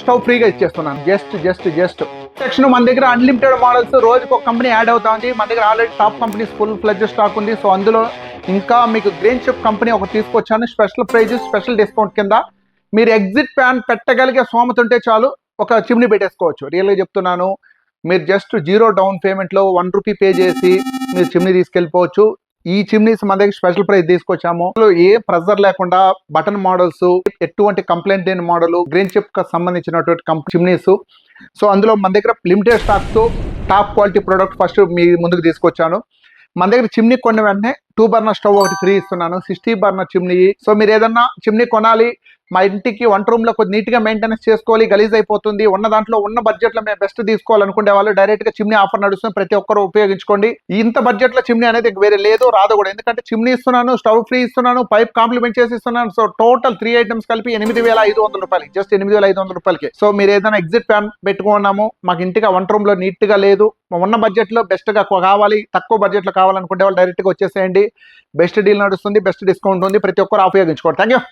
Stove ఫ్రీగా ఇచ్చేస్తున్నాను. Just section మన దగ్గర అన్లిమిటెడ్ మోడల్స్, రోజుకి ఒక కంపెనీ యాడ్ అవుతా ఉంది. మన దగ్గర already top companies full fledged stock ఉంది. సో అందులో ఇంకా మీకు గ్రీన్ షిప్ కంపెనీ ఒకటి తీసుకొచ్చాను. స్పెషల్ ప్రైజ్, స్పెషల్ డిస్కౌంట్ కింద మీరు ఎగ్జిట్ ఫ్యాన్ పెట్టగలిగే స్తోమత ఉంటే చాలు ఒక చిమ్నీ పెట్టేసుకోవచ్చు. రియల్గా చెప్తున్నాను. మీరు జస్ట్ 0 డౌన్ పేమెంట్లో 1 రూపీ పే చేసి మీరు చిమ్నీ తీసుకెళ్ళిపోవచ్చు. ఈ చిమ్నీస్ మన దగ్గర స్పెషల్ ప్రైస్ తీసుకొచ్చాము. ఏ ప్రెజర్ లేకుండా బటన్ మోడల్స్, ఎటువంటి కంప్లైంట్ లేని మోడల్, గ్రీన్ చిప్ కి సంబంధించినటువంటి చిమ్నీస్. సో అందులో మన దగ్గర లిమిటెడ్ స్టాక్ తో టాప్ క్వాలిటీ ప్రొడక్ట్ ఫస్ట్ మీ ముందుకు తీసుకొచ్చాను. మన దగ్గర చిమ్నీ కొన్న వెంటనే 2 బర్నర్ స్టవ్ ఒకటి ఫ్రీ ఇస్తున్నాను, 60 బర్నర్ చిమ్నీ. సో మీరు ఏదన్నా చిమ్నీ కొనాలి, మా ఇంటికి వంట రూమ్ లో కొద్ది నీట్ గా మెయింటెనెన్స్ చేసుకోవాలి, గలీజ్ అయిపోతుంది, ఉన్న దాంట్లో ఉన్న బడ్జెట్ లో మేము బెస్ట్ తీసుకోవాలనుకునే వాళ్ళు డైరెక్ట్ గా చిమ్నీ ఆఫర్ నడుస్తుంది, ప్రతి ఒక్కరు ఉపయోగించుకోండి. ఇంత బడ్జెట్ లో చిమ్నీ అనేది వేరే లేదు, రాదు కూడా. ఎందుకంటే చిమ్నీ ఇస్తున్నాను, స్టవ్ ఫ్రీ ఇస్తున్నాను, పైప్ కాంప్లిమెంట్ చేసి ఇస్తున్నాను. సో టోటల్ 3 ఐటమ్స్ కలిపి 8,500 రూపాయలు, జస్ట్ 8,500 రూపాయలకి. సో మీరు ఏదైనా ఎగ్జిట్ ఫ్యాన్ పెట్టుకున్నాము, మాకు ఇంటిగా వంట రూమ్ లో నీట్ గా లేదు, ఉన్న బడ్జెట్ లో బెస్ట్ గా కావాలి, తక్కువ బడ్జెట్ లో కావాలనుకుంటే వాళ్ళు డైరెక్ట్ గా వచ్చేసేయండి. బెస్ట్ డీల్ నడుస్తుంది, బెస్ట్ డిస్కౌంట్ ఉంది, ప్రతి ఒక్కరు ఉపయోగించుకోండి. Thank you.